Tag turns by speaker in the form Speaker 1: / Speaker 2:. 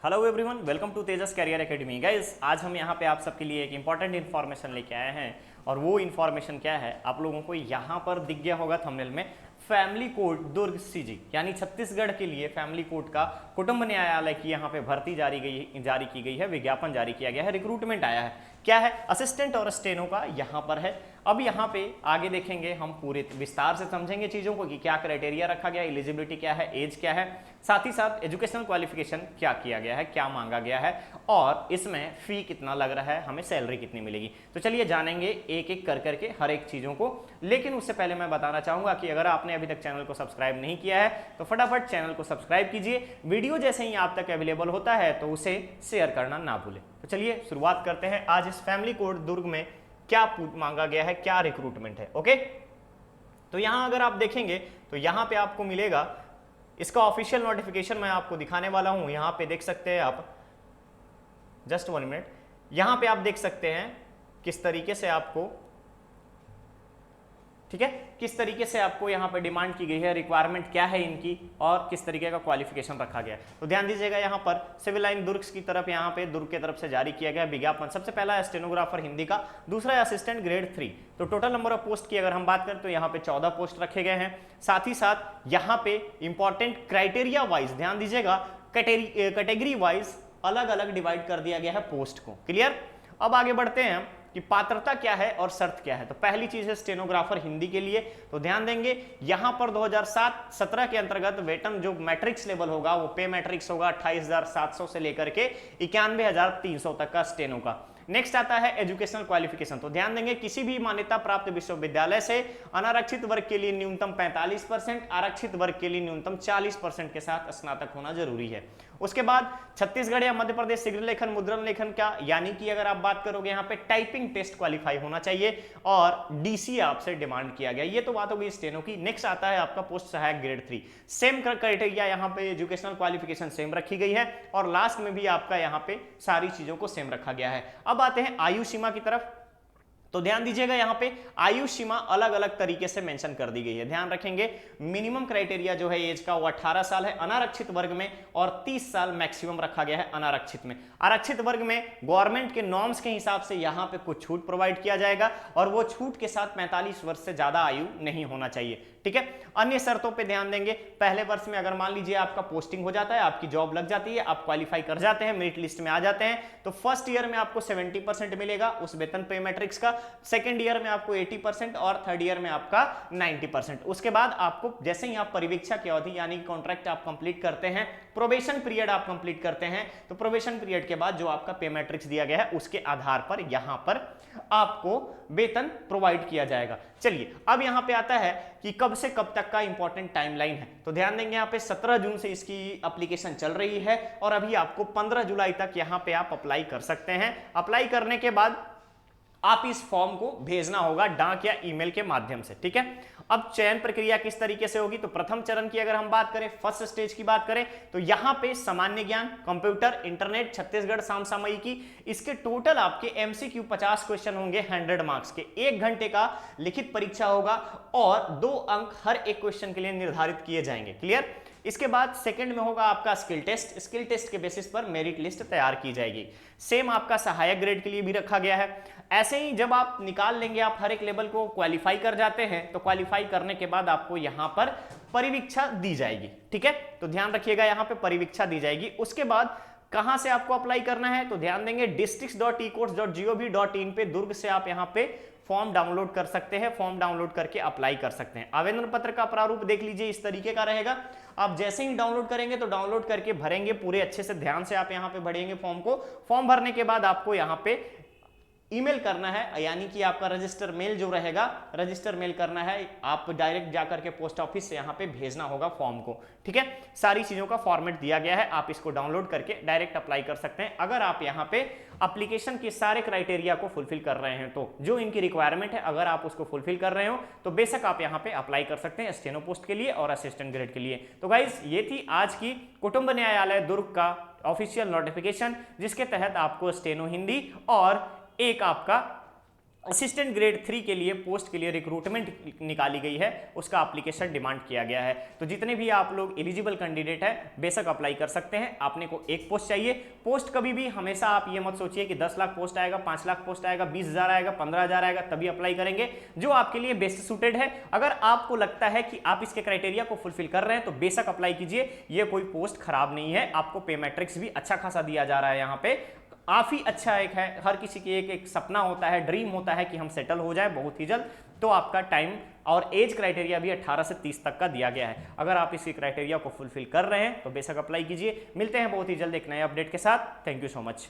Speaker 1: Hello everyone, welcome to Tejas career academy. Guys, आज हम यहाँ पे आप सबके लिए एक इंपॉर्टेंट इन्फॉर्मेशन लेके आए हैं और वो इन्फॉर्मेशन क्या है, आप लोगों को यहाँ पर दिख गया होगा थंबनेल में। फैमिली कोर्ट दुर्ग सीजी यानी छत्तीसगढ़ के लिए फैमिली कोर्ट का कुटुंब न्यायालय की यहाँ पे भर्ती जारी की गई है, विज्ञापन जारी किया गया है, रिक्रूटमेंट आया है। क्या है? असिस्टेंट और स्टेनो का यहाँ पर है। अब यहाँ पे आगे देखेंगे, हम पूरे विस्तार से समझेंगे चीज़ों को कि क्या क्राइटेरिया रखा गया, एलिजिबिलिटी क्या है, एज क्या है, साथ ही साथ एजुकेशनल क्वालिफिकेशन क्या किया गया है, क्या मांगा गया है और इसमें फी कितना लग रहा है, हमें सैलरी कितनी मिलेगी। तो चलिए जानेंगे एक एक कर करके हर एक चीज़ों को। लेकिन उससे पहले मैं बताना चाहूँगा कि अगर आपने अभी तक चैनल को सब्सक्राइब नहीं किया है तो फटाफट चैनल को सब्सक्राइब कीजिए। वीडियो जैसे ही आप तक अवेलेबल होता है तो उसे शेयर करना ना भूलें। तो चलिए शुरुआत करते हैं। आज इस फैमिली कोर्ट दुर्ग में क्या मांगा गया है, क्या रिक्रूटमेंट है। ओके, तो यहां अगर आप देखेंगे तो यहां पे आपको मिलेगा, इसका ऑफिशियल नोटिफिकेशन मैं आपको दिखाने वाला हूं। यहां पे देख सकते हैं आप, जस्ट 1 मिनट, यहां पे आप देख सकते हैं किस तरीके से आपको, ठीक है, किस तरीके से आपको यहाँ पे डिमांड की गई है, रिक्वायरमेंट क्या है इनकी और किस तरीके का क्वालिफिकेशन रखा गया है। तो ध्यान दीजिएगा, यहाँ पर सिविल लाइन दुर्ग की तरफ, यहाँ पे दुर्ग की तरफ से जारी किया गया विज्ञापन। सबसे पहला है स्टेनोग्राफर हिंदी का, दूसरा है असिस्टेंट ग्रेड 3। तो टोटल नंबर ऑफ पोस्ट की अगर हम बात करें तो यहाँ पे 14 पोस्ट रखे गए हैं। साथ ही साथ यहाँ पे इंपॉर्टेंट क्राइटेरिया वाइज ध्यान दीजिएगा, कैटेगरी वाइज अलग अलग डिवाइड कर दिया गया है पोस्ट को। क्लियर? अब आगे बढ़ते हैं कि पात्रता क्या है और शर्त क्या है। तो पहली चीज है स्टेनोग्राफर हिंदी के लिए, तो ध्यान देंगे यहां पर 2007-17 के अंतर्गत वेतन जो मैट्रिक्स लेवल होगा वो पे मैट्रिक्स होगा 28,700 से लेकर के 91,300 तक का स्टेनो का। नेक्स्ट आता है एजुकेशनल क्वालिफिकेशन। तो ध्यान देंगे किसी भी मान्यता प्राप्त विश्वविद्यालय से अनारक्षित वर्ग के लिए न्यूनतम 45%, आरक्षित वर्ग के लिए न्यूनतम 40% के साथ स्नातक होना जरूरी है। उसके बाद छत्तीसगढ़ या मध्य प्रदेश शीघ्र लेखन मुद्रण लेखन का, यानी कि अगर आप बात करोगे यहाँ पे टाइपिंग टेस्ट क्वालिफाई होना चाहिए और डीसी आपसे डिमांड किया गया। ये तो बात होगी स्टेनो की। नेक्स्ट आता है आपका पोस्ट सहायक ग्रेड 3। सेम क्राइटेरिया यहाँ पे एजुकेशनल क्वालिफिकेशन सेम रखी गई है और लास्ट में भी आपका यहाँ पे सारी चीजों को सेम रखा गया है। अब आते हैं आयु सीमा की तरफ। तो ध्यान दीजिएगा यहाँ पे आयु सीमा अलग अलग तरीके से मेंशन कर दी गई है। ध्यान रखेंगे मिनिमम क्राइटेरिया जो है एज का वो 18 साल है अनारक्षित वर्ग में और 30 साल मैक्सिमम रखा गया है अनारक्षित में। आरक्षित वर्ग में गवर्नमेंट के नॉर्म्स के हिसाब से यहाँ पे कुछ छूट प्रोवाइड किया जाएगा और वो छूट के साथ 45 वर्ष से ज्यादा आयु नहीं होना चाहिए। ठीक है, अन्य शर्तों पे ध्यान देंगे। पहले वर्ष में अगर मान लीजिए आपका पोस्टिंग हो जाता है, आपकी जॉब लग जाती है, आप क्वालिफाई कर जाते हैं, मेरिट लिस्ट में आ जाते हैं, तो फर्स्ट ईयर में आपको 70% मिलेगा उस वेतन पे मैट्रिक्स का, सेकंड ईयर में आपको 80% और थर्ड ईयर में आपका 90%। उसके बाद आपको जैसे ही आप परिवीक्षा की अवधि यानी कॉन्ट्रैक्ट आप कंप्लीट करते हैं, प्रोबेशन पीरियड आप कंप्लीट करते हैं, तो प्रोबेशन पीरियड के बाद जो आपका पे मैट्रिक्स दिया गया है उसके आधार पर यहां पर आपको वेतन प्रोवाइड किया जाएगा। चलिए अब यहां पे आता है कि कब से कब तक का इंपॉर्टेंट टाइमलाइन है। तो ध्यान देंगे यहाँ पे 17 जून से इसकी एप्लीकेशन चल रही है और अभी आपको 15 जुलाई तक यहाँ पे आप अप्लाई कर सकते हैं। अप्लाई करने के बाद आप इस फॉर्म को भेजना होगा डाक या ईमेल के माध्यम से। ठीक है, अब चयन प्रक्रिया किस तरीके से होगी। तो प्रथम चरण की अगर हम बात करें, फर्स्ट स्टेज की बात करें, तो यहां पे सामान्य ज्ञान, कंप्यूटर, इंटरनेट, छत्तीसगढ़ समसामयिकी, इसके टोटल आपके एमसीक्यू 50 क्वेश्चन होंगे 100 मार्क्स के। 1 घंटे का लिखित परीक्षा होगा और 2 अंक हर एक क्वेश्चन के लिए निर्धारित किए जाएंगे। क्लियर? इसके बाद सेकंड में होगा आपका स्किल टेस्ट। स्किल टेस्ट के बेसिस पर मेरिट लिस्ट तैयार की जाएगी। सेम आपका सहायक ग्रेड के लिए भी रखा गया है। ऐसे ही जब आप निकाल लेंगे, आप हर एक लेवल को क्वालिफाई कर जाते हैं, तो क्वालिफाई करने के बाद आपको यहां पर परिवीक्षा दी जाएगी। ठीक है, तो ध्यान रखिएगा यहां पे परिवीक्षा दी जाएगी। उसके बाद कहां से आपको अप्लाई करना है, तो ध्यान देंगे districts.ecourse.gov.in पे दुर्ग से आप यहां पे फॉर्म डाउनलोड कर सकते हैं। फॉर्म डाउनलोड करके अप्लाई कर सकते हैं। आवेदन पत्र का प्रारूप देख लीजिए, इस तरीके का रहेगा। आप जैसे ही डाउनलोड करेंगे तो डाउनलोड करके भरेंगे, पूरे अच्छे से ध्यान से आप यहां पे भरेंगे फॉर्म को। फॉर्म भरने के बाद आपको यहां पे ईमेल करना है, यानी कि आपका रजिस्टर मेल जो रहेगा, रजिस्टर मेल करना है। आप डायरेक्ट जाकर के पोस्ट ऑफिस से यहाँ पे भेजना होगा फॉर्म को। ठीक है, सारी चीजों का फॉर्मेट दिया गया है, आप इसको डाउनलोड करके डायरेक्ट अप्लाई कर सकते हैं। अगर आप यहाँ पे एप्लीकेशन के सारे क्राइटेरिया को फुलफिल कर रहे हैं, तो जो इनकी रिक्वायरमेंट है अगर आप उसको फुलफिल कर रहे हो तो बेशक आप यहाँ पे अप्लाई कर सकते हैं स्टेनो पोस्ट के लिए और असिस्टेंट ग्रेड के लिए। तो गाइज ये थी आज की कुटुंब न्यायालय दुर्ग का ऑफिशियल नोटिफिकेशन, जिसके तहत आपको स्टेनो हिंदी और एक आपका असिस्टेंट ग्रेड 3 के लिए पोस्ट के लिए रिक्रूटमेंट निकाली गई है, उसका एप्लीकेशन डिमांड किया गया है। तो जितने भी आप लोग एलिजिबल कैंडिडेट है बेशक अप्लाई कर सकते हैं। आपने को एक पोस्ट चाहिए। पोस्ट कभी भी हमेशा आप ये मत सोचिए कि 10 लाख पोस्ट आएगा, 5 लाख पोस्ट आएगा, 20,000 आएगा, 15,000 आएगा तभी अप्लाई करेंगे। जो आपके लिए बेस्ट सूटेड है, अगर आपको लगता है कि आप इसके क्राइटेरिया को फुलफिल कर रहे हैं तो बेशक अप्लाई कीजिए। ये कोई पोस्ट खराब नहीं है, आपको पे मैट्रिक्स भी अच्छा खासा दिया जा रहा है यहाँ पे, काफी अच्छा एक है। हर किसी की एक सपना होता है, ड्रीम होता है कि हम सेटल हो जाए बहुत ही जल्द। तो आपका टाइम और एज क्राइटेरिया भी 18 से 30 तक का दिया गया है। अगर आप इसी क्राइटेरिया को फुलफिल कर रहे हैं तो बेशक अप्लाई कीजिए। मिलते हैं बहुत ही जल्द एक नए अपडेट के साथ। Thank you so much.